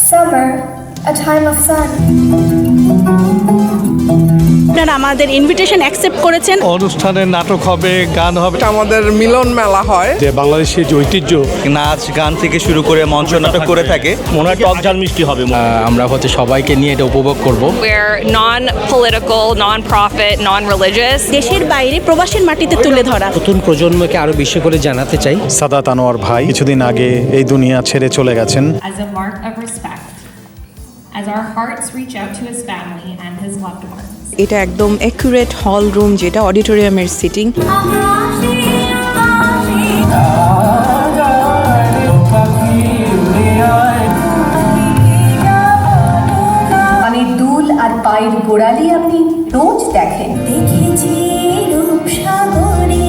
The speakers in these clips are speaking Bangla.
Summer, a time of sun. আপনারা আমাদের ইনভিটেশন অ্যাকসেপ্ট করেছেন। অনুষ্ঠানে নাটক হবে, গান হবে, আমাদের মিলন মেলা হয়, যে বাংলাদেশের যে ঐতিহ্য, নাচ গান থেকে শুরু করে মঞ্চ নাটক করে থাকে। মনে হয় টক ঝাল মিষ্টি হবে। আমরা হচ্ছে সবাইকে নিয়ে এটা উপভোগ করব। We're non-political, non-profit, non-religious. দেশের বাইরে প্রবাসের মাটিতে তুলে ধরা। নতুন প্রজন্মকে আরো বেশি করে জানাতে চাই। সাদাত আনোয়ার ভাই কিছুদিন আগে এই দুনিয়া ছেড়ে চলে গেছেন। As a mark of respect, as our hearts reach out to his family and his loved ones. এটা একদম অ্যাকুরেট হল রুম, যেটা অডিটোরিয়ামের সিটিং। মানে দুল আর পায়ের গোড়ালি আপনি রোজ দেখেন। দেখেছি রূপসাগরে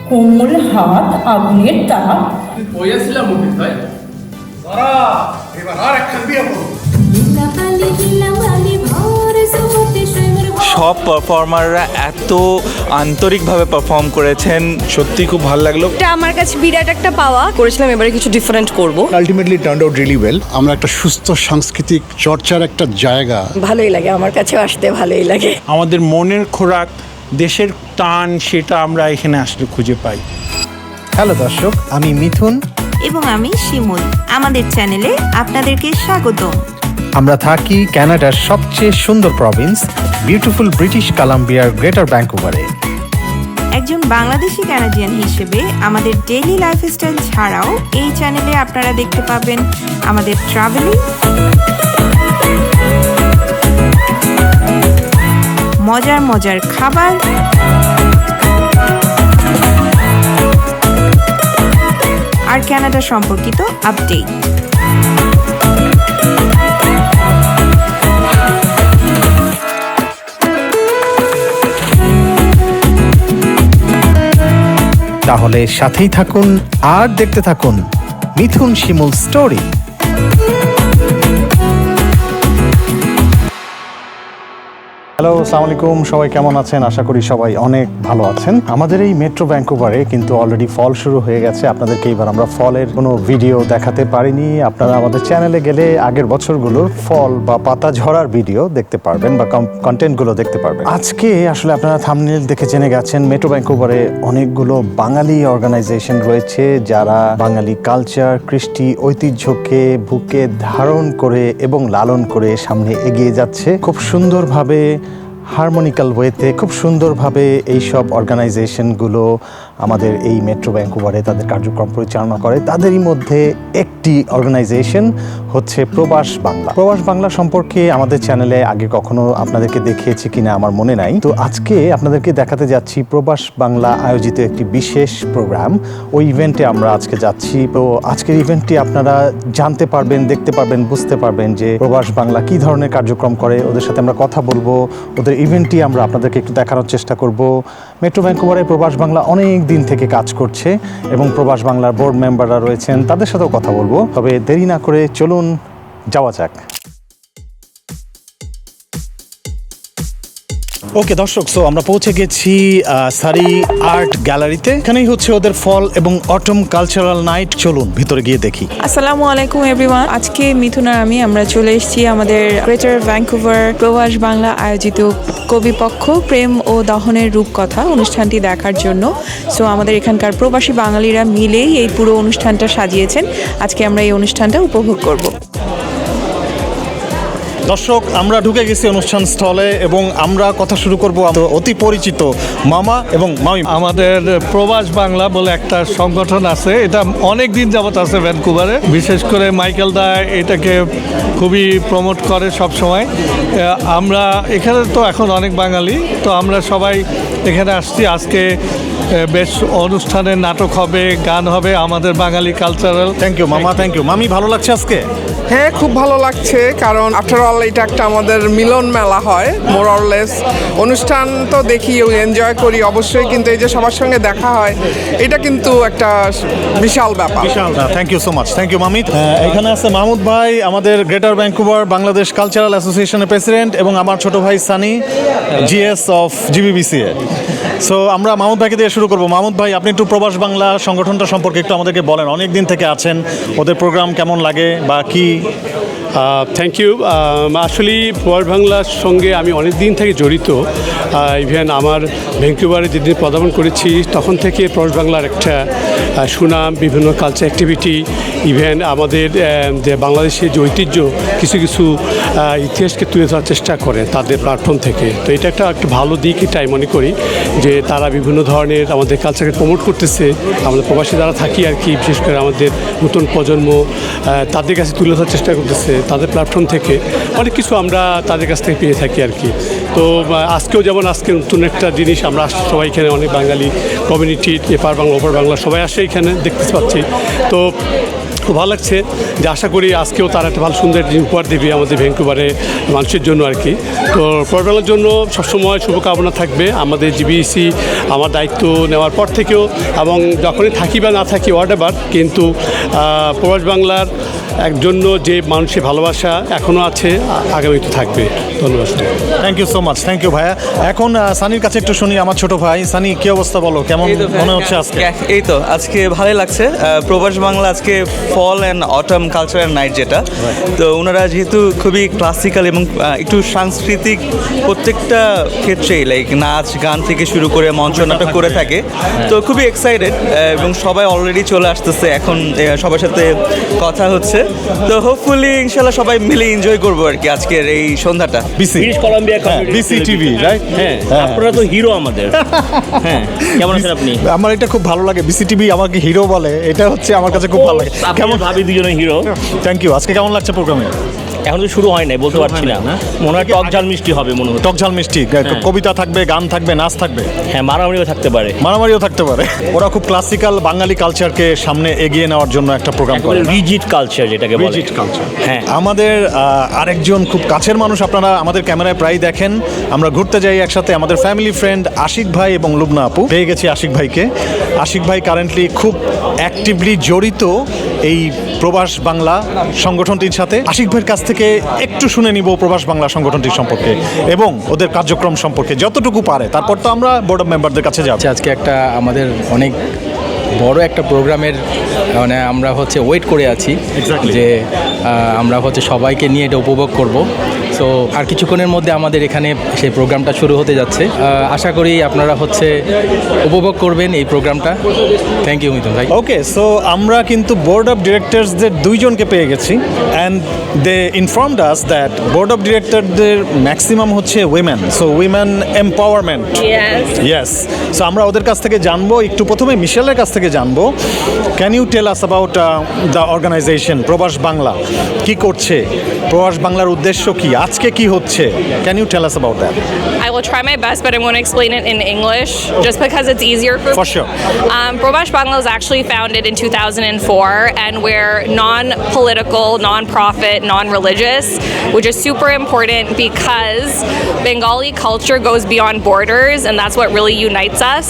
কোমল হাত, আগুনের তাপ। সব পারফর্মাররা এত আন্তরিকভাবে পারফর্ম করেছেন, সত্যি খুব ভালো লাগলো। এটা আমার কাছে বিরাট একটা পাওয়া। করেছিলাম এবারে কিছু ডিফারেন্ট করব। Ultimately turned out really well. আমরা একটা সুস্থ সাংস্কৃতিক চর্চার একটা জায়গা। ভালোই লাগে, আমার কাছেও আসতে ভালোই লাগে। আমাদের মনের খোরাক, দেশের টান, সেটা আমরা এখানে আসলে খুঁজে পাই। হ্যালো দর্শক, আমি মিথুন এবং আমি শিমুল। আমাদের চ্যানেলে আপনাদেরকে স্বাগতম। আমরা থাকি কানাডার সবচেয়ে সুন্দর প্রভিন্স বিউটিফুল ব্রিটিশ কলাম্বিয়ার গ্রেটার ভ্যাঙ্কুভারে। একজন বাংলাদেশি কানাডিয়ান হিসেবে আমাদের ডেইলি লাইফস্টাইল ছাড়াও এই চ্যানেলে আপনারা দেখতে পাবেন আমাদের ট্রাভেলিং, মজার মজার খাবার, আর কানাডা সম্পর্কিত আপডেট। তাহলে সাথেই থাকুন আর দেখতে থাকুন মিথুন শিমুল স্টোরি। হ্যালো, আসসালামু আলাইকুম। সবাই কেমন আছেন? আশা করি সবাই অনেক ভালো আছেন। আমাদের এই মেট্রো ভ্যাঙ্কুভারে কিন্তু অলরেডি ফল শুরু হয়ে গেছে। আপনাদেরকে এবার আমরা ফলের কোনো ভিডিও দেখাতে পারিনি। আপনারা আমাদের চ্যানেলে গেলে আগের বছরগুলোর ফল বা পাতা ঝরার ভিডিও দেখতে পারবেন বা কন্টেন্টগুলো দেখতে পারবেন। আজকে আসলে আপনারা থাম্বনেইল দেখে জেনে গেছেন মেট্রো ভ্যাঙ্কুভারে অনেকগুলো বাঙালি অর্গানাইজেশন রয়েছে যারা বাঙালি কালচার, কৃষ্টি, ঐতিহ্যকে বুকে ধারণ করে এবং লালন করে সামনে এগিয়ে যাচ্ছে খুব সুন্দরভাবে, হারমোনিক্যাল ওয়েতে। খুব সুন্দরভাবে এইসব অর্গানাইজেশনগুলো আমাদের এই মেট্রো ভ্যাঙ্কুভারে তাদের কার্যক্রম পরিচালনা করে। তাদেরই মধ্যে একটি অর্গানাইজেশন হচ্ছে প্রবাস বাংলা। প্রবাস বাংলা সম্পর্কে আমাদের চ্যানেলে আগে কখনো আপনাদেরকে দেখিয়েছি কিনা আমার মনে নাই। তো আজকে আপনাদেরকে দেখাতে যাচ্ছি প্রবাস বাংলা আয়োজিত একটি বিশেষ প্রোগ্রাম। ওই ইভেন্টে আমরা আজকে যাচ্ছি। তো আজকের ইভেন্টটি আপনারা জানতে পারবেন, দেখতে পারবেন, বুঝতে পারবেন যে প্রবাস বাংলা কী ধরনের কার্যক্রম করে। ওদের সাথে আমরা কথা বলবো, ওদের ইভেন্টটি আমরা আপনাদেরকে একটু দেখানোর চেষ্টা করব। মেট্রো ভ্যাঙ্কুভারে প্রবাস বাংলা অনেক দিন থেকে কাজ করছে এবং প্রবাস বাংলার বোর্ড মেম্বাররা রয়েছেন, তাদের সাথেও কথা বলবো। তবে দেরি না করে চলুন যাওয়া যাক। ওকে দর্শক, সো আমরা পৌঁছে গেছি সারি আর্ট গ্যালারিতে। এখানেই হচ্ছে ওদের ফল এবং অটম কালচারাল নাইট। চলুন ভিতরে গিয়ে দেখি। আসসালামু আলাইকুম এভরিওয়ান। আজকে মিথুন আর আমরা চলে এসেছি আমাদের গ্রেটার ভ্যাঙ্কুভার প্রবাস বাংলা আয়োজিত কবিপক্ষ প্রেম ও দহনের রূপকথা অনুষ্ঠানটি দেখার জন্য। সো আমাদের এখানকার প্রবাসী বাঙালিরা মিলেই এই পুরো অনুষ্ঠানটা সাজিয়েছেন। আজকে আমরা এই অনুষ্ঠানটা উপভোগ করব। দর্শক, আমরা ঢুকে গেছি অনুষ্ঠান স্থলে এবং আমরা কথা শুরু করব অতি পরিচিত মামা এবং মামি। আমাদের প্রবাস বাংলা বলে একটা সংগঠন আছে, এটা অনেক দিন যাবত আছে ভ্যানকুভারে। বিশেষ করে মাইকেল দা এটাকে খুবই প্রমোট করে সব সময়। আমরা এখানে তো এখন অনেক বাঙালি, তো আমরা সবাই এখানে আসছি। আজকে বেশ অনুষ্ঠানে নাটক হবে, গান হবে, আমাদের বাঙালি কালচারাল। থ্যাংক ইউ মামা, থ্যাংক ইউ মামি। ভালো লাগছে আজকে? হ্যাঁ, খুব ভালো লাগছে, কারণ আফটার অল ওভারঅল এটা একটা আমাদের মিলন মেলা হয় মোর অর লেস। অনুষ্ঠান তো দেখি, এনজয় করি অবশ্যই, কিন্তু এই যে সবার সঙ্গে দেখা হয় এটা কিন্তু একটা বিশাল ব্যাপার। Thank you so much, thank you মামিত। এখানে আছে মাহমুদ ভাই, আমাদের গ্রেটার ভ্যাঙ্কুভার বাংলাদেশ কালচারাল অ্যাসোসিয়েশনের প্রেসিডেন্ট, এবং আমার ছোট ভাই Sunny, GS of GBBCA. So আমরা মাহমুদ ভাইকে দিয়ে শুরু করবো। মাহমুদ ভাই, আপনি একটু প্রবাস বাংলা সংগঠনটা সম্পর্কে একটু আমাদেরকে বলেন। অনেক দিন থেকে আছেন, ওদের প্রোগ্রাম কেমন লাগে বা কি? Thank you. আসলে প্রবাস বাংলার সঙ্গে আমি অনেক দিন থেকে জড়িত। ইভেন আমার ভ্যাঙ্কুভারে যেদিন পদার্পণ করেছি তখন থেকে প্রবাস বাংলার একটা সুনাম, বিভিন্ন কালচার অ্যাক্টিভিটি, ইভেন আমাদের যে বাংলাদেশের যে ঐতিহ্য কিছু কিছু ইতিহাসকে তুলে ধরার চেষ্টা করে তাদের প্ল্যাটফর্ম থেকে। তো এটা একটা ভালো দিক, এটাই মনে করি যে তারা বিভিন্ন ধরনের আমাদের কালচারকে প্রমোট করতেছে। আমাদের প্রবাসী যারা থাকি আর কি, বিশেষ করে আমাদের নতুন প্রজন্ম তাদের কাছে তুলে ধরার চেষ্টা করতেছে তাদের প্ল্যাটফর্ম থেকে। অনেক কিছু আমরা তাদের কাছ থেকে পেয়ে থাকি আর কি। তো আজকেও যেমন আজকে নতুন একটা জিনিস আমরা সবাই এখানে অনেক বাঙালি কমিউনিটি, এপার বাংলা ওপার বাংলা সবাই আসে এখানে দেখতে পাচ্ছি। তো খুব ভালো লাগছে যে আশা করি আজকেও তারা একটা ভালো সুন্দর উপহার দেবে আমাদের ভ্যাঙ্কুভারে মানুষের জন্য আর কি। তো প্রবাস জন্য সবসময় শুভকামনা থাকবে। আমাদের জিবিসি আমার দায়িত্ব নেওয়ার পর থেকেও, এবং যখনই থাকি বা না থাকি হোয়াটএভার, কিন্তু প্রবাস বাংলার জন্য যে মানুষের ভালোবাসা এখনও আছে, আগামীতে থাকবে। ধন্যবাদ। Thank you so much, thank you ভাইয়া। এখন সানির কাছে একটু শুনি, আমার ছোট ভাই। সানি, কি অবস্থা বলো, কেমন মনে হচ্ছে আজকে? এই তো আজকে ভালোই লাগছে। প্রবাস বাংলা আজকে fall and autumn cultural night যেটা, তো ওনারা যেহেতু খুবই ক্লাসিক্যাল এবং একটু সাংস্কৃতিক প্রত্যেকটা ক্ষেত্রেই লাইক নাচ গান থেকে শুরু করে মঞ্চ নাটক করে থাকে, তো খুবই এক্সাইটেড এবং সবাই অলরেডি চলে আসতেছে এখন, সবার সাথে কথা হচ্ছে। তো হোপফুলি ইনশাল্লাহ সবাই মিলে এনজয় করবো আর কি আজকের এই সন্ধ্যাটা। British Columbia BC TV, right? হ্যাঁ, আপনারা তো হিরো আমাদের। হ্যাঁ, কেমন আছেন আপনি? আমার এটা খুব ভালো লাগে, বিসি টিভি আমাকে হিরো বলে, এটা হচ্ছে আমার কাছে খুব ভালো লাগে। কেমন ভাবি দুজনে হিরো। Thank you. আজকে কেমন লাগছে প্রোগ্রামে? এখন তো শুরু হয় নাই, বলতে পারছি না। মনে হয় টক ঝাল মিষ্টি হবে, মনে হয় টক ঝাল মিষ্টি, কবিতা থাকবে, গান থাকবে, নাচ থাকবে। হ্যাঁ, মারামারিও থাকতে পারে। মারামারিও থাকতে পারে। ওরা খুব ক্লাসিক্যাল বাঙালি কালচারকে সামনে এগিয়ে নেওয়ার জন্য একটা প্রোগ্রাম করে, রিজিড কালচার যেটাকে বলে। Rigid culture. হ্যাঁ, আমাদের আরেকজন খুব কাছের মানুষ, আপনারা আমাদের ক্যামেরায় প্রায় দেখেন, আমরা ঘুরতে যাই একসাথে, আমাদের ফ্যামিলি ফ্রেন্ড আশিক ভাই এবং লুবনা আপু। পেয়ে গেছি আশিক ভাইকে। আশিক ভাই কারেন্টলি খুব অ্যাক্টিভলি জড়িত এই প্রবাস বাংলা সংগঠনটির সাথে। আশিক ভাইয়ের কাছ থেকে একটু শুনে নিব প্রবাস বাংলা সংগঠনটির সম্পর্কে এবং ওদের কার্যক্রম সম্পর্কে যতটুকু পারে। তারপর তো আমরা বোর্ড অফ মেম্বারদের কাছে যাব। আজকে একটা আমাদের অনেক বড় একটা প্রোগ্রামের মানে আমরা হচ্ছে ওয়েট করে আছি যে আমরা হচ্ছে সবাইকে নিয়ে এটা উপভোগ করব। সো আর কিছুক্ষণের মধ্যে আমাদের এখানে সেই প্রোগ্রামটা শুরু হতে যাচ্ছে। আশা করি আপনারা হচ্ছে উপভোগ করবেন এই প্রোগ্রামটা। থ্যাংক ইউ মিথুন ভাই। ওকে, সো আমরা কিন্তু বোর্ড অফ ডিরেক্টরসদের দুইজনকে পেয়ে গেছি, and they informed us that board of ডিরেক্টরদের ম্যাক্সিমাম হচ্ছে women, so women empowerment. Yes, so আমরা ওদের কাছ থেকে জানবো। একটু প্রথমে মিশেলের কাছ থেকে জানবো, can you tell us about the organization Probash Bangla, কি করছে, প্রবাস বাংলার উদ্দেশ্য কি, আজকে কি হচ্ছে? Can you tell us about that? I will try my best, but I'm going to explain it in English just because it's easier for me. For sure. Probash Bangla was actually founded in 2004, and we're non-political, non-profit, non-religious, which is super important because Bengali culture goes beyond borders, and that's what really unites us.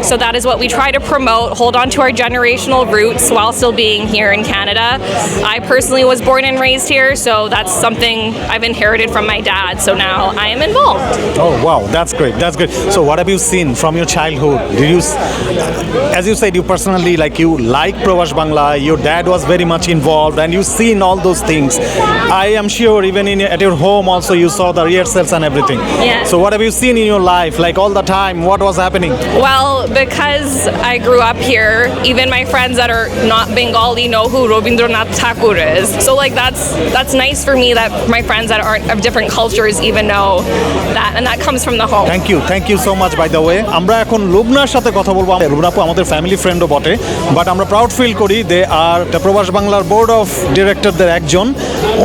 So that is what we try to promote, hold on to our generational roots while still being here in Canada. I personally was born and raised here, so that's something I've inherited from my dad, so now I am involved. Oh wow, that's great, that's great. So what have you seen from your childhood? Did you, as you said, you personally you like Provash Bangla, your dad was very much involved and you've seen all those things. I am sure even at your home also you saw the rehearsals and everything. Yeah. So what have you seen in your life, like all the time, what was happening? Well, because I grew up here, even my friends that are not Bengali know who Rabindranath Tagore is. So that's nice for me that my friends that aren't of different cultures even know that, and that comes from the home. Thank you so much by the way. আমরা এখন লুবনার সাথে কথা বলবো। লুবনা আপু আমাদের ফ্যামিলি ফ্রেন্ডও বটে, বাট আমরা প্রাউড ফিল করি দে আর প্রবাস বাংলার বোর্ড অফ ডিরেক্টরদের একজন।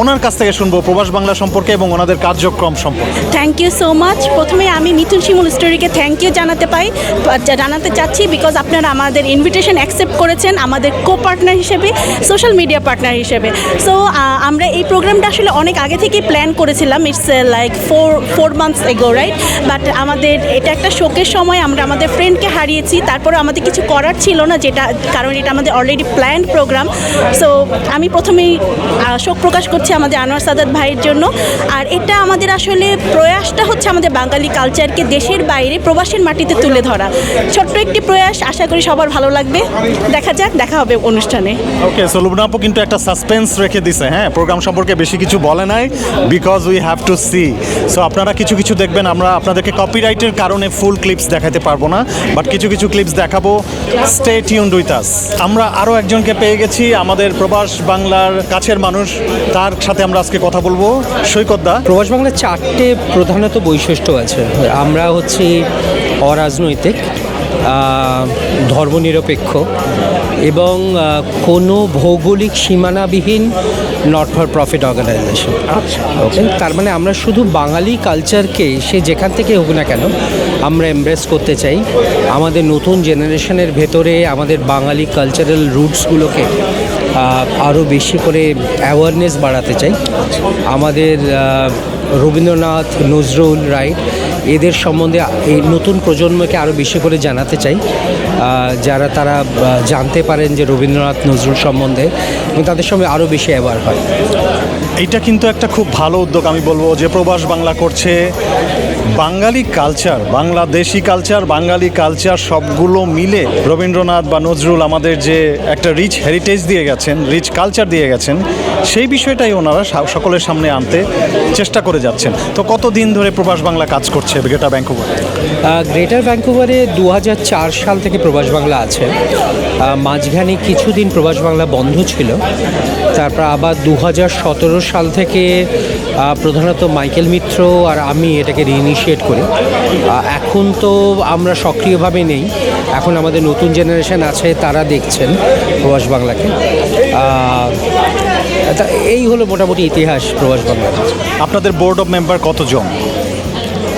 ওনার কাছ থেকে শুনবো প্রবাস বাংলা সম্পর্কে এবং ওনাদের কার্যক্রম সম্পর্কে। Thank you so much. প্রথমে আমি মিথুন শিমুল স্টোরিকে থ্যাংক ইউ জানাতে চাচ্ছি, বিকজ আপনারা আমাদের ইনভিটেশন অ্যাকসেপ্ট করেছেন আমাদের কো পার্টনার হিসেবে, সোশ্যাল মিডিয়া পার্টনার হিসেবে। সো আমরা এই প্রোগ্রামটা আসলে অনেক আগে থেকেই প্ল্যান করেছিলাম, ইটস লাইক ফোর মান্থস এগো, রাইট? বাট আমাদের এটা একটা শোকের সময়, আমরা আমাদের ফ্রেন্ডকে হারিয়েছি, তারপরে আমাদের কিছু করার ছিল না, যেটা কারণ এটা আমাদের অলরেডি প্ল্যান্ড প্রোগ্রাম। সো আমি প্রথমেই শোক প্রকাশ করছি আমাদের আনোয়ার সাদাত ভাইয়ের জন্য। আর এটা আমাদের আসলে প্রয়াসটা হচ্ছে আমাদের বাঙালি কালচারকে দেশের বাইরে প্রবাসের মাটিতে তুলে ধরা। ছোট্ট একটি প্রয়াস, আশা করি সবার ভালো লাগবে। দেখা যাক, দেখা হবে অনুষ্ঠানে। ওকে, সো লুবনা আপু কিন্তু একটা সাসপেন্স রেখে দিছে, হ্যাঁ, প্রোগ্রাম সম্পর্কে বেশি কিছু বলে নাই, because we have to see. So আপনারা কিছু কিছু দেখবেন, আমরা আপনাদেরকে কপিরাইটের কারণে ফুল ক্লিপস দেখাতে পারবো না, বাট কিছু কিছু ক্লিপস দেখাবো। Stay tuned with us. আমরা আরও একজনকে পেয়ে গেছি, আমাদের প্রবাস বাংলার কাছের মানুষ, তার সাথে আমরা আজকে কথা বলবো। সৈকত দা, প্রবাস বাংলার 4টে প্রধানত বৈশিষ্ট্য আছে। আমরা হচ্ছি অরাজনৈতিক, ধর্মনিরপেক্ষ এবং কোনো ভৌগোলিক সীমানাবিহীন নট ফর প্রফিট অর্গানাইজেশন। ওকে, তার মানে আমরা শুধু বাঙালি কালচারকে সে যেখান থেকে হোক না কেন আমরা এমব্রেস করতে চাই। আমাদের নতুন জেনারেশনের ভেতরে আমাদের বাঙালি কালচারাল রুটসগুলোকে আরও বেশি করে অ্যাওয়ারনেস বাড়াতে চাই। আমাদের রবীন্দ্রনাথ, নজরুল, রাইট, এদের সম্বন্ধে এই নতুন প্রজন্মকে আরও বেশি করে জানাতে চাই, যারা তারা জানতে পারেন যে রবীন্দ্রনাথ, নজরুল সম্বন্ধে, এবং তাদের সঙ্গে আরও বেশি অ্যাওয়ার হয়। এইটা কিন্তু একটা খুব ভালো উদ্যোগ আমি বলবো, যে প্রবাস বাংলা করছে। বাঙালি কালচার, বাংলাদেশি কালচার, বাঙালি কালচার সবগুলো মিলে রবীন্দ্রনাথ বা নজরুল আমাদের যে একটা রিচ হেরিটেজ দিয়ে গেছেন, রিচ কালচার দিয়ে গেছেন, সেই বিষয়টাই ওনারা সকলের সামনে আনতে চেষ্টা করে যাচ্ছেন। তো কতদিন ধরে প্রবাস বাংলা কাজ করছে গ্রেটার ভ্যাঙ্কুভারে? গ্রেটার ভ্যাঙ্কুভারে 2004 সাল থেকে প্রবাস বাংলা আছে। মাঝখানে কিছুদিন প্রবাস বাংলা বন্ধ ছিল, তারপর আবার 2017 সাল থেকে প্রধানত মাইকেল মিত্র আর আমি এটাকে রিইনিশিয়েট করি। এখন তো আমরা সক্রিয়ভাবে নেই, এখন আমাদের নতুন জেনারেশন আছে, তারা দেখছেন প্রবাস বাংলাকে। এই হলো মোটামুটি ইতিহাস প্রবাস বাংলা। আপনাদের বোর্ড অফ মেম্বার কতজন?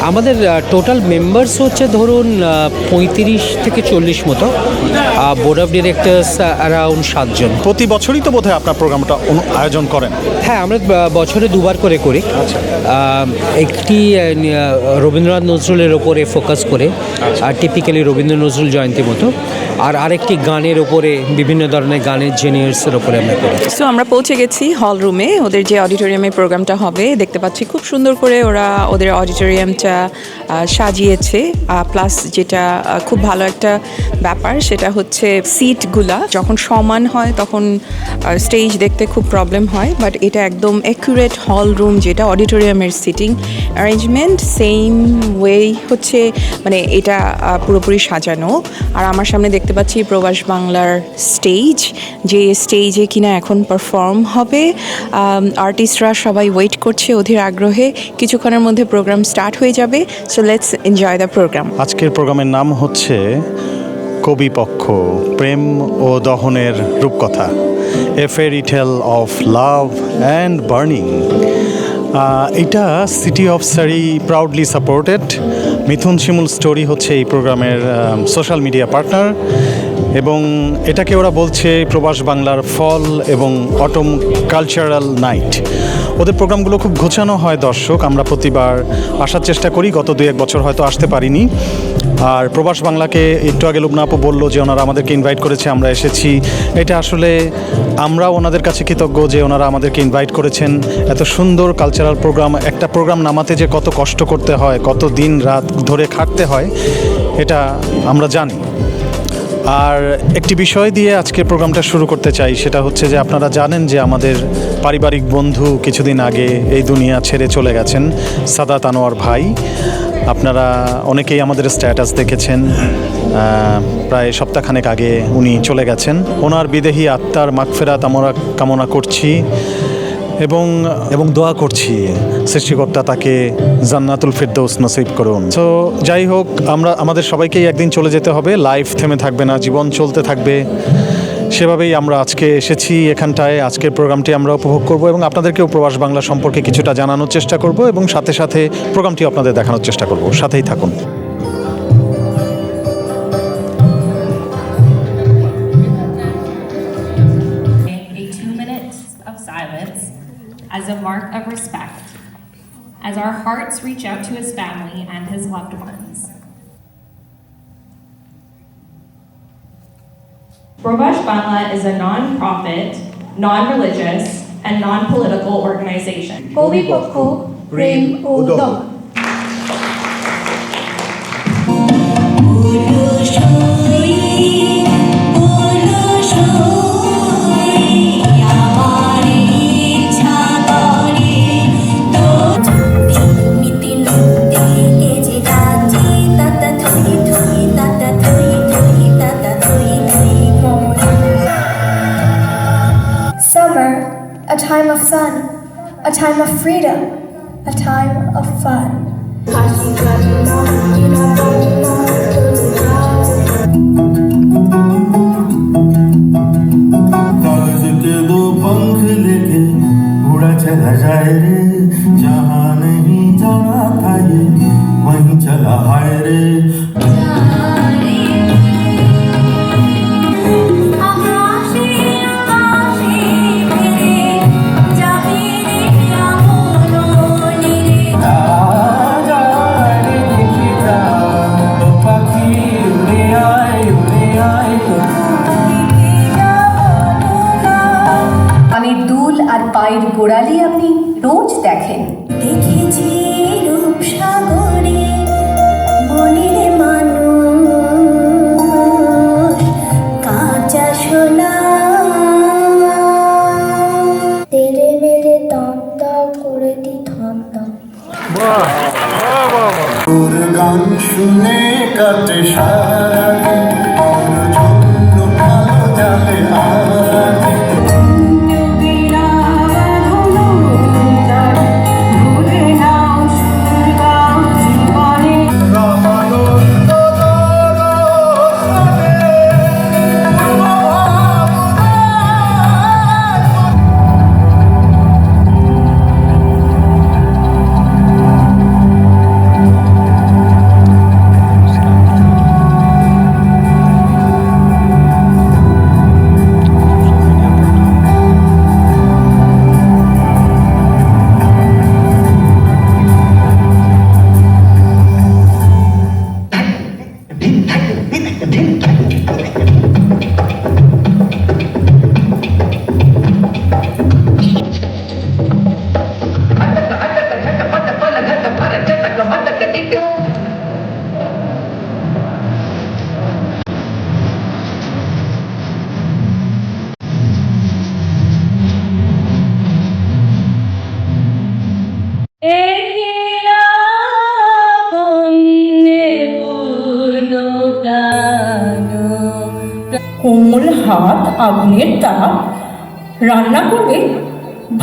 আমাদের টোটাল মেম্বার্স হচ্ছে ধরুন 35 থেকে 40 মতো, বোর্ড অফ ডিরেক্টরস অ্যারাউন্ড 7 জন। প্রতি বছরই তো বোধহয় আপনার প্রোগ্রামটা আয়োজন করেন? হ্যাঁ, আমরা বছরে 2 বার করে করি। একটি রবীন্দ্রনাথ নজরুলের ওপরে ফোকাস করে, আর টিপিক্যালি রবীন্দ্র নজরুল জয়ন্তী মতো, আর আরেকটি গানের ওপরে, বিভিন্ন ধরনের গানের জেনিয়ার্সের ওপরে আমরা করি। সো আমরা পৌঁছে গেছি হল রুমে, ওদের যে অডিটোরিয়ামে প্রোগ্রামটা হবে। দেখতে পাচ্ছি খুব সুন্দর করে ওরা ওদের অডিটোরিয়ামটা সাজিয়েছে। প্লাস যেটা খুব ভালো একটা ব্যাপার, সেটা হচ্ছে সিটগুলা যখন সমান হয় তখন স্টেজ দেখতে খুব প্রবলেম হয়, বাট এটা একদম অ্যাকুরেট হল রুম, যেটা অডিটোরিয়ামের সিটিং অ্যারেঞ্জমেন্ট সেম ওয়ে হচ্ছে, মানে এটা পুরোপুরি সাজানো। আর আমার সামনে দেখতে পাচ্ছি প্রবাস বাংলার স্টেজ, যে স্টেজে কিনা এখন পারফর্ম হবে। আর্টিস্টরা সবাই ওয়েট করছে অধীর আগ্রহে, কিছুক্ষণের মধ্যে প্রোগ্রাম স্টার্ট হয়ে যাবে। So let's enjoy the programme. আজকের প্রোগ্রামের নাম হচ্ছে কবিপক্ষ, প্রেম ও দহনের রূপকথা, a fairy tale of love and burning. এটা city of Surrey proudly supported. Mithun Shimul story হচ্ছে এই প্রোগ্রামের সোশ্যাল মিডিয়া পার্টনার, এবং এটাকে ওরা বলছে প্রবাস বাংলার ফল এবং অটম কালচারাল নাইট। ওদের প্রোগ্রামগুলো খুব গোছানো হয় দর্শক, আমরা প্রতিবার আসার চেষ্টা করি, গত 2-1 বছর হয়তো আসতে পারিনি। আর প্রবাস বাংলাকে একটু আগে লুবনা আপু বললো যে ওনারা আমাদেরকে ইনভাইট করেছে, আমরা এসেছি। এটা আসলে আমরা ওনাদের কাছে কৃতজ্ঞ যে ওনারা আমাদেরকে ইনভাইট করেছেন। এত সুন্দর কালচারাল প্রোগ্রাম, একটা প্রোগ্রাম নামাতে যে কত কষ্ট করতে হয়, কত দিন রাত ধরে খাটতে হয়, এটা আমরা জানি। আর একটি বিষয় দিয়ে আজকে প্রোগ্রামটা শুরু করতে চাই, সেটা হচ্ছে যে আপনারা জানেন যে আমাদের পারিবারিক বন্ধু কিছুদিন আগে এই দুনিয়া ছেড়ে চলে গেছেন, সাদাত আনোয়ার ভাই। আপনারা অনেকেই আমাদের স্ট্যাটাস দেখেছেন, প্রায় সপ্তাহখানেক আগে উনি চলে গেছেন। ওনার বিদেহী আত্মার মাগফিরাত আমরা কামনা করছি এবং দোয়া করছি সৃষ্টিকর্তা তাকে জান্নাতুল ফিরদৌস নসিব করুন। তো যাই হোক, আমাদের সবাইকেই একদিন চলে যেতে হবে, লাইফ থেমে থাকবে না, জীবন চলতে থাকবে। সেভাবেই আমরা আজকে এসেছি এখানটায়। আজকের প্রোগ্রামটি আমরা উপভোগ করব এবং আপনাদেরকেও প্রবাস বাংলা সম্পর্কে কিছুটা জানানোর চেষ্টা করব এবং সাথে সাথে প্রোগ্রামটি আপনাদের দেখানোর চেষ্টা করব। সাথেই থাকুন। A 2 minutes of silence as a mark of respect, as our hearts reach out to his family and his loved ones. Provash Bangla is a non-profit, non-religious, and non-political organization. কবি পক্ষ প্রেম ও দম। Summer, a time of sun, a time of freedom, a time of fun. कागज के दो पंख लेके उड़ा चला जाए रे, जहाँ नहीं जाना था ये वहीं चला हाय रे। আমি দুল আর পায়ের গোড়ালি আপনি রোজ দেখেন। দেখেছি রূপসাগরে মনের মানুষ কাঁচা সোনা তেরে মেরে দম দম করে দি থম দম। তোর গান শুনে কাটে সারা দিন, তোর জন্য ভালো যাবে আর কোমল হাত আগুনের তাপ রান্না করবে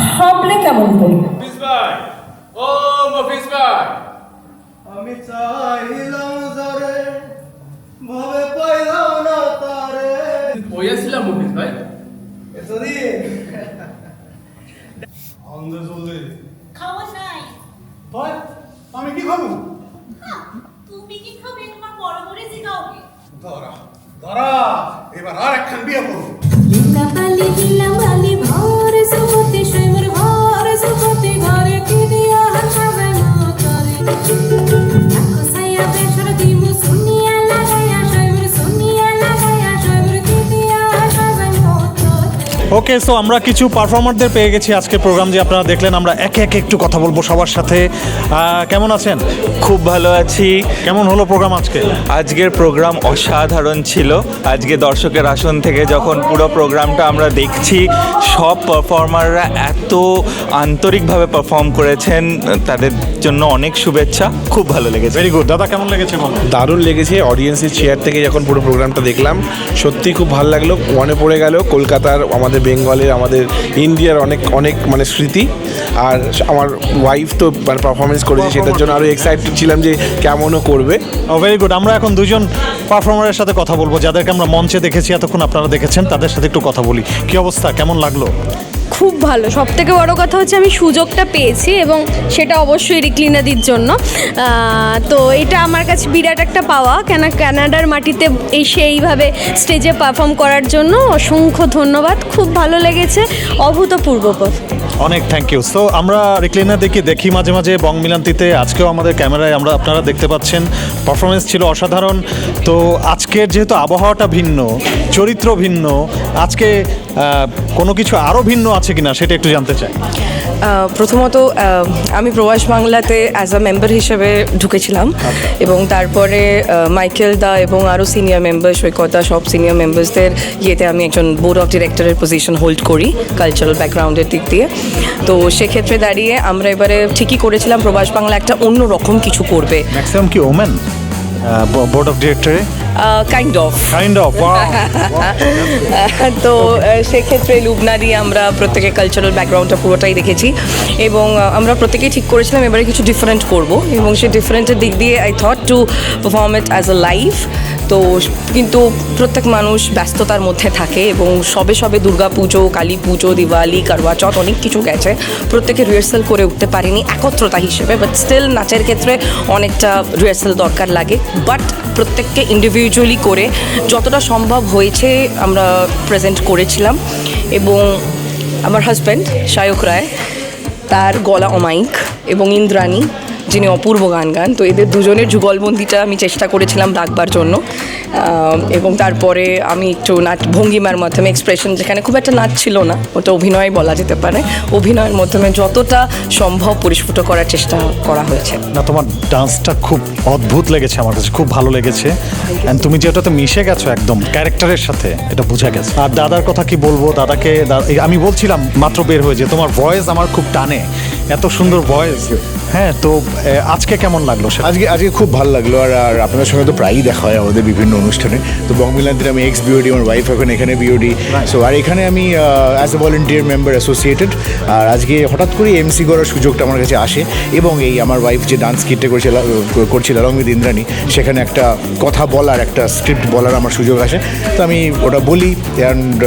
ভাবলে কেমন করে। আমি চাইলাম জরে ভাবে পাইলাম না তারে। বইয়াছিলাম মুফিজ ভাই। এতদি আন্দে চলে খাওয়া নাই। ভাই আমি কি খাবো? তুমি কি খাবে তোমার বড় করে জিগাওগে। ধরা ধরা এবার আর একখান বিয়ে করবো। লিঙ্গা পালি দিলাম বালি ভর সুপতি শৈবর ভর সুপতি ঘরে কি দিয়া হাসাবে মতরে লাখো সায়া বেশর দিমু সুনিয়া লাগায়া শৈবর সুনিয়া লাগায়া শৈবর কি দিয়া হাসাবে মতরে। ওকে, সো আমরা কিছু পারফর্মারদের পেয়ে গেছি আজকের প্রোগ্রাম যে আপনারা দেখলেন। আমরা একে একে একটু কথা বলবো সবার সাথে। কেমন আছেন? খুব ভালো আছি। কেমন হলো প্রোগ্রাম আজকে? আজকের প্রোগ্রাম অসাধারণ ছিল। আজকে দর্শকের আসন থেকে যখন পুরো প্রোগ্রামটা আমরা দেখছি, সব পারফর্মাররা এত আন্তরিকভাবে পারফর্ম করেছেন, তাদের জন্য অনেক শুভেচ্ছা। খুব ভালো লেগেছে। Very good. দাদা কেমন লেগেছে? দারুণ লেগেছে। অডিয়েন্সের চেয়ার থেকে যখন পুরো প্রোগ্রামটা দেখলাম, সত্যি খুব ভালো লাগলো। মনে পড়ে গেল কলকাতার আমাদের আমাদের বেঙ্গলের, আমাদের ইন্ডিয়ার অনেক অনেক মানে স্মৃতি। আর আমার ওয়াইফ তো মানে পারফরমেন্স করেছে, সেটার জন্য আরও এক্সাইটেড ছিলাম যে কেমনও করবে। Very good. আমরা এখন দুজন পারফর্মারের সাথে কথা বলবো, যাদেরকে আমরা মঞ্চে দেখেছি, এতক্ষণ আপনারা দেখেছেন, তাদের সাথে একটু কথা বলি। কি অবস্থা, কেমন লাগলো? খুব ভালো। সব থেকে বড় কথা হচ্ছে আমি সুযোগটা পেয়েছি, এবং সেটা অবশ্যই রিক্লিনাদির জন্য। তো এটা আমার কাছে বিরাট একটা পাওয়া, কেন কানাডার মাটিতে এসে এইভাবে স্টেজে পারফর্ম করার জন্য অসংখ্য ধন্যবাদ। খুব ভালো লেগেছে, অভূতপূর্ব। অনেক থ্যাংক ইউ। সো আমরা রিক্লিনার দেখি মাঝে মাঝে বং মিলান্তিতে, আজকেও আমাদের ক্যামেরায় আপনারা দেখতে পাচ্ছেন। পারফরমেন্স ছিল অসাধারণ। তো আজকের যেহেতু আবহাওয়াটা ভিন্ন, চরিত্র ভিন্ন, আজকে কোনো কিছু আরও ভিন্ন আছে কিনা সেটা একটু জানতে চাই। প্রথমত আমি প্রবাস বাংলাতে অ্যাজ আ মেম্বার হিসেবে ঢুকেছিলাম, এবং তারপরে মাইকেল দা এবং আরও সিনিয়র মেম্বার, সৈকতা, সব সিনিয়র মেম্বার্সদের ইয়েতে আমি একজন বোর্ড অফ ডিরেক্টরের পজিশন হোল্ড করি কালচারাল ব্যাকগ্রাউন্ডের দিক দিয়ে। তো সেক্ষেত্রে দাঁড়িয়ে আমরা এবারে ঠিকই করেছিলাম প্রবাস বাংলা একটা অন্য রকম কিছু করবে। ম্যাক্সিমাম কি ওমেন বোর্ড অফ ডিরেক্টরে? Kind of. তো সেক্ষেত্রে লুবনা দিয়ে আমরা প্রত্যেকে কালচারাল ব্যাকগ্রাউন্ডটা পুরোটাই দেখেছি, এবং আমরা প্রত্যেকেই ঠিক করেছিলাম এবারে কিছু ডিফারেন্ট করব, এবং সেই ডিফারেন্টের দিক দিয়ে I thought to perform it as a live. তো কিন্তু প্রত্যেক মানুষ ব্যস্ততার মধ্যে থাকে, এবং সবে সবে দুর্গা পুজো, কালী পুজো, দিওয়ালি, করওয়া চৌথ অনেক কিছু গেছে, প্রত্যেকে রিহার্সাল করে উঠতে পারিনি একত্রতা হিসেবে। বাট স্টিল নাচের ক্ষেত্রে অনেকটা রিহার্সাল দরকার লাগে, বাট প্রত্যেককে ইন্ডিভিজুয়ালি করে যতটা সম্ভব হয়েছে আমরা প্রেজেন্ট করেছিলাম। এবং আমার হাজব্যান্ড শায়ক রায়, তার গলা অমায়িক, এবং ইন্দ্রাণী যিনি অপূর্ব গান গান, তো এদের দুজনের যুগলবন্দিটা আমি চেষ্টা করেছিলাম রাখবার জন্য। এবং তারপরে আমি একটু নাচ ভঙ্গিমার মাধ্যমে এক্সপ্রেশন, যেখানে খুব একটা নাচ ছিল না, ওটা অভিনয় বলা যেতে পারে, অভিনয়ের মাধ্যমে যতটা সম্ভব পরিস্ফুট করার চেষ্টা করা হয়েছে। না, তোমার ডান্সটা খুব অদ্ভুত লেগেছে আমার কাছে, খুব ভালো লেগেছে। অ্যান্ড তুমি যেটাতে মিশে গেছো একদম ক্যারেক্টারের সাথে, এটা বোঝা গেছে। আর দাদার কথা কি বলবো, দাদাকে আমি বলছিলাম মাত্র বের হয়ে যে তোমার ভয়েস আমার খুব টানে, এত সুন্দর ভয়েস। হ্যাঁ, তো আজকে কেমন লাগলো? আজকে খুব ভালো লাগলো। আর আপনাদের সঙ্গে তো প্রায়ই দেখা হয় আমাদের বিভিন্ন অনুষ্ঠানে। তো বং মিলান্তির আমি এক্স বিওডি, আমার ওয়াইফ এখন এখানে বিওডি। সো আর এখানে আমি as a volunteer member associated. আর আজকে হঠাৎ করে এমসি করার সুযোগটা আমার কাছে আসে, এবং এই আমার ওয়াইফ যে ডান্স কিটটা করছিল অলং উইথ ইন্দ্রাণী, সেখানে একটা কথা বলার, একটা স্ক্রিপ্ট বলার আমার সুযোগ আসে। তো আমি ওটা বলি, অ্যান্ড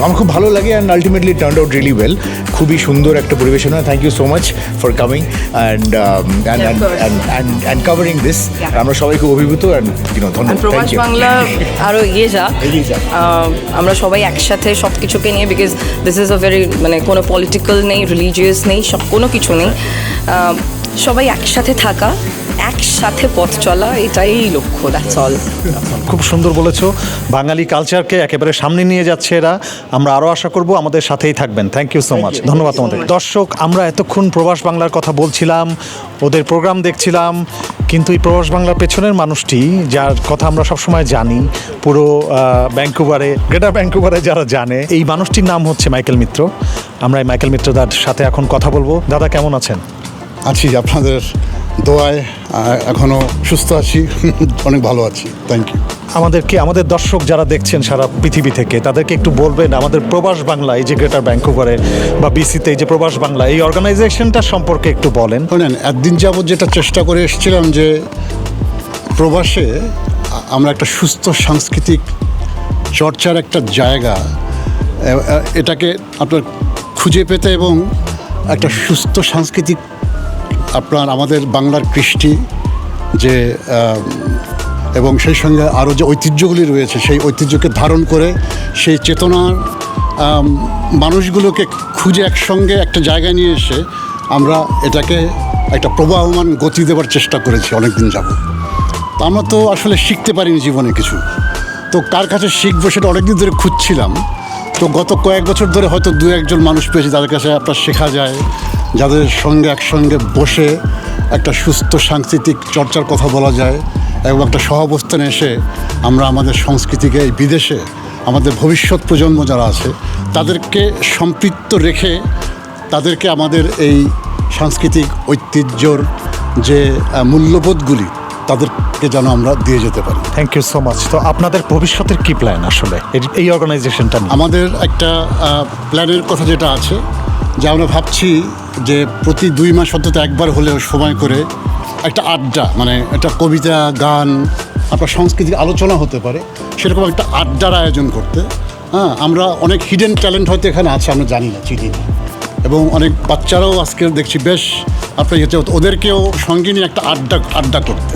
আমার খুব ভালো লাগে, and ultimately turn out really well. খুবই সুন্দর একটা পরিবেশন হয়। Thank you so much for coming and covering this. আমরা সবাই খুব অভিভূত, and ধন্যবাদ। প্রবাস বাংলা আরও এগিয়ে যাক, আমরা সবাই একসাথে সব কিছুকে নিয়ে, because this is a very মানে কোনো পলিটিক্যাল নেই, রিলিজিয়াস নেই, সব কোনো কিছু নেই, সবাই একসাথে থাকা, একসাথে পথ চলা, এটাই লক্ষ্য। That's all. খুব সুন্দর বলেছো। বাঙালি কালচারকে একেবারে সামনে নিয়ে যাচ্ছে এরা। আমরা আরও আশা করব আমাদের সাথেই থাকবেন। Thank you so much. ধন্যবাদ তোমাদের। দর্শক, আমরা এতক্ষণ প্রবাস বাংলার কথা বলছিলাম, ওদের প্রোগ্রাম দেখছিলাম, কিন্তু এই প্রবাস বাংলার পেছনের মানুষটি, যার কথা আমরা সবসময় জানি, পুরো ভ্যাঙ্কুভারে, গ্রেটার ভ্যাঙ্কুভারে যারা জানে, এই মানুষটির নাম হচ্ছে মাইকেল মিত্র। আমরা এই মাইকেল মিত্রদার সাথে এখন কথা বলবো। দাদা, কেমন আছেন? আছি আপনাদের দোয়ায়, এখনও সুস্থ আছি, অনেক ভালো আছি। Thank you. আমাদের দর্শক যারা দেখছেন সারা পৃথিবী থেকে, তাদেরকে একটু বলবেন আমাদের প্রবাস বাংলা, এই যে গ্রেটার ভ্যাঙ্কুভারে বা বিসিতে এই যে প্রবাস বাংলা, এই অর্গানাইজেশনটা সম্পর্কে একটু বলেন। একদিন যাবৎ যেটা চেষ্টা করে এসেছিলাম যে প্রবাসে আমরা একটা সুস্থ সাংস্কৃতিক চর্চার একটা জায়গা, এটাকে আপনার খুঁজে পেতে, এবং একটা সুস্থ সাংস্কৃতিক আমাদের বাংলার কৃষ্টি যে, এবং সেই সঙ্গে আরও যে ঐতিহ্যগুলি রয়েছে, সেই ঐতিহ্যকে ধারণ করে সেই চেতনার মানুষগুলোকে খুঁজে একসঙ্গে একটা জায়গায় নিয়ে এসে আমরা এটাকে একটা প্রবাহমান গতি দেওয়ার চেষ্টা করেছি অনেক দিন যাবত। তো আমরা তো আসলে শিখতে পারিনি জীবনে কিছু, তো কার কাছে শিখবো সেটা অনেকদিন ধরে খুঁজছিলাম। তো গত কয়েক বছর ধরে হয়তো দু একজন মানুষ পেয়েছি যাদের কাছে আপনার শেখা যায়, যাদের সঙ্গে একসঙ্গে বসে একটা সুস্থ সাংস্কৃতিক চর্চার কথা বলা যায়, এবং একটা সহাবস্থানে এসে আমরা আমাদের সংস্কৃতিকে এই বিদেশে আমাদের ভবিষ্যৎ প্রজন্ম যারা আছে তাদেরকে সম্পৃক্ত রেখে তাদেরকে আমাদের এই সাংস্কৃতিক ঐতিহ্যর যে মূল্যবোধগুলি তাদেরকে যেন আমরা দিয়ে যেতে পারি। Thank you so much. তো আপনাদের ভবিষ্যতের কি প্ল্যান আসলে এই অর্গানাইজেশনটা নিয়ে? আমাদের একটা প্ল্যানের কথা যেটা আছে যে আমরা ভাবছি যে প্রতি 2 মাস অন্তত একবার হলেও সময় করে একটা আড্ডা, মানে একটা কবিতা, গান, আপনার সাংস্কৃতিক আলোচনা হতে পারে, সেরকম একটা আড্ডার আয়োজন করতে। হ্যাঁ, আমরা অনেক হিডেন ট্যালেন্ট হয়তো এখানে আছে, আমরা জানি না, চিনি না, এবং অনেক বাচ্চারাও আজকে দেখছি বেশ আপনার ওদেরকেও সঙ্গে নিয়ে একটা আড্ডা করতে,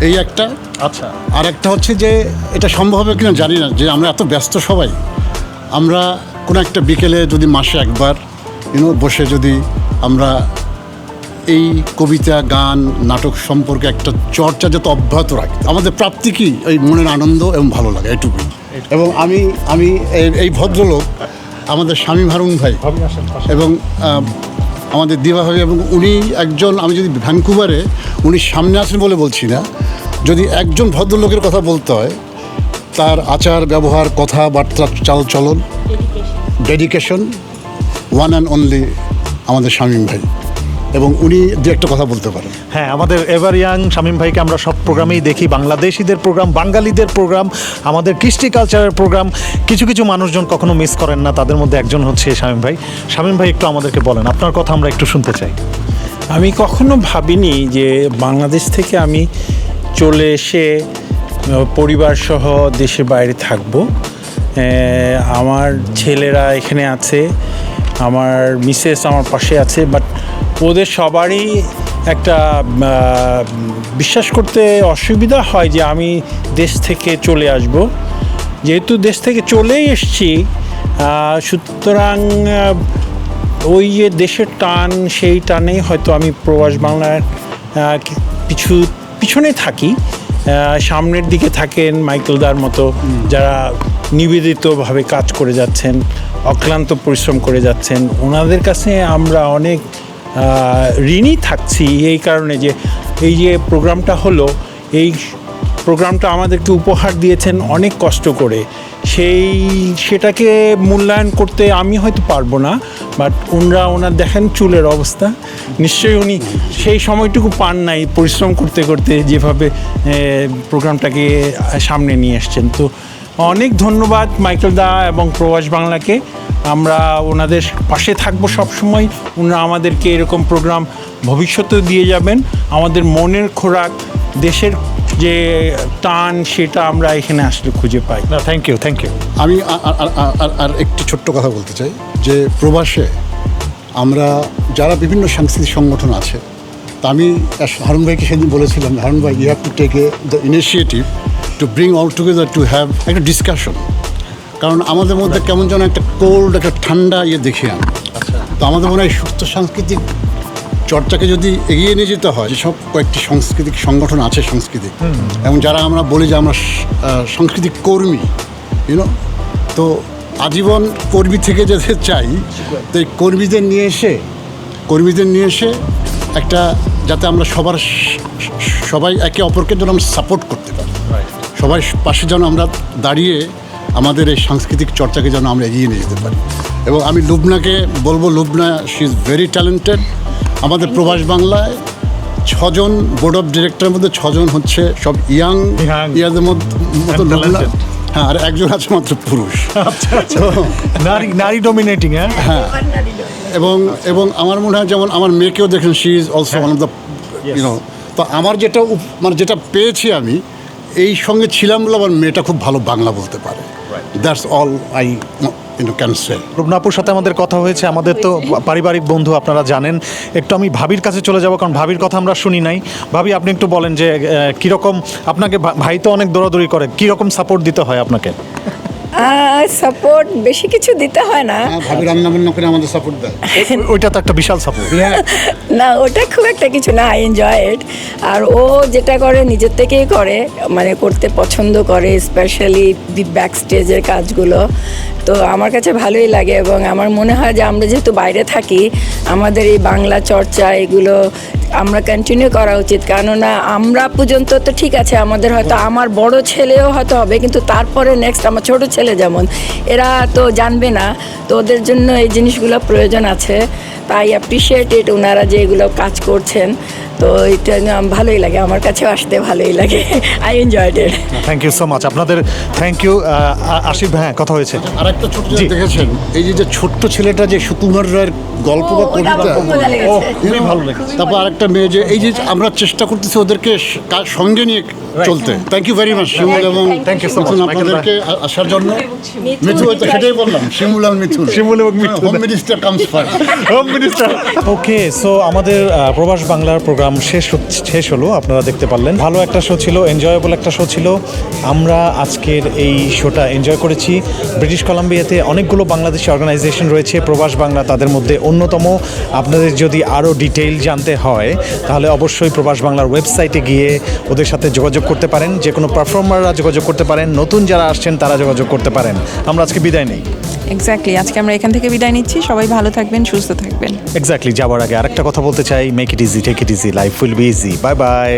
এই একটা। আচ্ছা, আর একটা হচ্ছে যে এটা সম্ভব হবে কিনা জানি না, যে আমরা এত ব্যস্ত সবাই, আমরা কোনো একটা বিকেলে যদি মাসে একবার বসে যদি আমরা এই কবিতা, গান, নাটক সম্পর্কে একটা চর্চা যাতে অব্যাহত রাখি। আমাদের প্রাপ্তি কি এই মনের আনন্দ এবং ভালো লাগে, এটুকুই। এবং আমি এই ভদ্রলোক আমাদের শামীম হারুন ভাই এবং আমাদের দিবা ভাবি, এবং উনি একজন, আমি যদি ভ্যানকুভারে উনি সামনে আছেন বলে বলছি না, যদি একজন ভদ্রলোকের কথা বলতে হয়, তার আচার ব্যবহার, কথাবার্তা, চালচলন, ডেডিকেশন, ওয়ান অ্যান্ড অনলি আমাদের শামীম ভাই, এবং উনি দু একটা কথা বলতে পারেন। হ্যাঁ, আমাদের এভার ইয়াং শামীম ভাইকে আমরা সব প্রোগ্রামেই দেখি, বাংলাদেশিদের প্রোগ্রাম, বাঙালিদের প্রোগ্রাম, আমাদের কৃষ্টি কালচারের প্রোগ্রাম। কিছু কিছু মানুষজন কখনো মিস করেন না, তাদের মধ্যে একজন হচ্ছে শামীম ভাই। শামীম ভাই, একটু আমাদেরকে বলেন, আপনার কথা আমরা একটু শুনতে চাই। আমি কখনো ভাবিনি যে বাংলাদেশ থেকে আমি চলে এসে পরিবার সহ দেশের বাইরে থাকবো। আমার ছেলেরা এখানে আছে, আমার মিসেস আমার পাশে আছে, বাট ওদের সবারই একটা বিশ্বাস করতে অসুবিধা হয় যে আমি দেশ থেকে চলে আসব। যেহেতু দেশ থেকে চলেই এসছি, সুতরাং ওই যে দেশের টান, সেই টানেই হয়তো আমি প্রবাস বাংলার পিছনে থাকি। সামনের দিকে থাকেন মাইকেল দার মতো, যারা নিবেদিতভাবে কাজ করে যাচ্ছেন, অক্লান্ত পরিশ্রম করে যাচ্ছেন। ওনাদের কাছে আমরা অনেক ঋণী থাকছি এই কারণে যে এই যে প্রোগ্রামটা হলো, এই প্রোগ্রামটা আমাদেরকে উপহার দিয়েছেন অনেক কষ্ট করে। সেটাকে মূল্যায়ন করতে আমি হয়তো পারবো না, বাট ওনার দেখেন চুলের অবস্থা, নিশ্চয়ই উনি সেই সময়টুকু পান নাই পরিশ্রম করতে করতে, যেভাবে প্রোগ্রামটাকে সামনে নিয়ে এসছেন। তো অনেক ধন্যবাদ মাইকেল দা এবং প্রবাস বাংলাকে। আমরা ওনাদের পাশে থাকবো সবসময়। ওনারা আমাদেরকে এরকম প্রোগ্রাম ভবিষ্যতেও দিয়ে যাবেন। আমাদের মনের খোরাক, দেশের যে টান, সেটা আমরা এখানে আসলে খুঁজে পাই। Thank you. আমি আর একটি ছোট্ট কথা বলতে চাই যে প্রবাসে আমরা যারা বিভিন্ন সাংস্কৃতিক সংগঠন আছে, তা আমি হারুন ভাইকে সেদিন বলেছিলাম, হারুন ভাই, you have to take the initiative to bring all together to have একটা ডিসকাশন। কারণ আমাদের মধ্যে কেমন যেন একটা কোল্ড, একটা ঠান্ডা দেখি আমি। তো আমাদের মনে হয় সুস্থ সাংস্কৃতিক চর্চাকে যদি এগিয়ে নিয়ে যেতে হয়, যেসব কয়েকটি সাংস্কৃতিক সংগঠন আছে সাংস্কৃতিক, এবং যারা আমরা বলি যে আমরা সাংস্কৃতিক কর্মী, তো আজীবন কর্মী থেকে যেতে চাই, তো এই কর্মীদের নিয়ে এসে একটা, যাতে আমরা সবাই একে অপরকে যেন আমরা সাপোর্ট করতে পারি, সবাই পাশে যেন আমরা দাঁড়িয়ে আমাদের এই সাংস্কৃতিক চর্চাকে যেন আমরা এগিয়ে নিয়ে যেতে পারি। এবং আমি লুবনাকে বলবো, Lubna, she is very talented. আমাদের প্রবাস বাংলায় 6 জন বোর্ড অফ ডিরেক্টরের মধ্যে 6 জন হচ্ছে সব ইয়াদের মতো লুবনা। হ্যাঁ, আর একজন আছে মাত্র পুরুষ। নারী ডমিনেটিং। হ্যাঁ, এবং আমার মনে হয়, যেমন আমার মেয়েকেও দেখেন, she is also one of the তো আমার যেটা পেয়েছি, আমি এই সঙ্গে ছিলাম বলে আমার মেয়েটা খুব ভালো বাংলা বলতে পারে। That's all I can say. রুবনাপুর সাথে আমাদের কথা হয়েছে, আমাদের তো পারিবারিক বন্ধু, আপনারা জানেন। একটু আমি ভাবির কাছে চলে যাব, কারণ ভাবির কথা আমরা শুনি নাই। ভাবি, আপনি একটু বলেন যে কীরকম আপনাকে, ভাই তো অনেক দৌড়াদৌড়ি করে, কীরকম সাপোর্ট দিতে হয় আপনাকে? সাপোর্ট বেশি কিছু দিতে হয় না, ভাবি রান্না বান্না করে আমাদের সাপোর্ট দেয়, ওইটা তো একটা বিশাল সাপোর্ট। না, ওটা খুব একটা কিছু না, আই এনজয় ইট। আর ও যেটা করে নিজের থেকেই করে, মানে করতে পছন্দ করে, স্পেশালি ব্যাক স্টেজের কাজগুলো। তো আমার কাছে ভালোই লাগে, এবং আমার মনে হয় যে আমরা যেহেতু বাইরে থাকি, আমাদের এই বাংলা চর্চা এগুলো আমরা কন্টিনিউ করা উচিত। কেননা আমরা পর্যন্ত তো ঠিক আছে, আমাদের হয়তো আমার বড় ছেলেও হয়তো হবে, কিন্তু তারপরে নেক্সট আমার ছোট ছেলে যেমন, এরা তো জানবে না, তো ওদের জন্য এই জিনিসগুলো প্রয়োজন আছে। তাই অ্যাপ্রিসিয়েট ইট, ওনারা যে এগুলো কাজ করছেন। তো এটা ভালোই লাগে, আমার কাছেও আসতে ভালোই লাগে। I enjoyed it. Thank you so much আপনাদের, থ্যাংক ইউ। আশিফ, হ্যাঁ কথা হয়েছে। আর একটা ছোট্ট জিনিস দেখেছেন, এই যে ছোট্ট ছেলেটা যে সুকুমার রায়ের গল্প বা কবিতা, খুবই ভালো লেগেছে। তারপর আরেকটা মেয়ে যে এই যে আমরা চেষ্টা করতেছি ওদেরকে সঙ্গে নিয়ে চলতে। থ্যাংক ইউ ভেরি মাচ শিমুল এবং Thank you so much, আপনাদেরকে আসার জন্য। মিথু, সেটাই বললাম, শিমুল আর মিথুন। শিমুল এবং Mithun. Home minister comes first. Home minister. Okay, so আমাদের প্রবাস বাংলার প্রোগ্রাম শেষ হলো, আপনারা দেখতে পারলেন। ভালো একটা শো ছিল, এনজয়েবল একটা শো ছিল। আমরা আজকের এই শোটা এনজয় করেছি। ব্রিটিশ কলাম্বিয়াতে অনেকগুলো বাংলাদেশি অর্গানাইজেশন রয়েছে, প্রবাস বাংলা তাদের মধ্যে অন্যতম। আপনাদের যদি আরও ডিটেইল জানতে হয় তাহলে অবশ্যই প্রবাস বাংলার ওয়েবসাইটে গিয়ে ওদের সাথে যোগাযোগ করতে পারেন। যে কোনো পারফর্মাররা যোগাযোগ করতে পারেন, নতুন যারা আসছেন তারা যোগাযোগ করতে পারেন। আমরা আজকে বিদায় নেই। এক্স্যাক্টলি, আজকে আমরা এখান থেকে বিদায় নিচ্ছি। সবাই ভালো থাকবেন, সুস্থ থাকবেন। এক্স্যাক্টলি, যাওয়ার আগে আরেকটা কথা বলতে চাই, make it easy, take it easy, life will be easy. Bye by.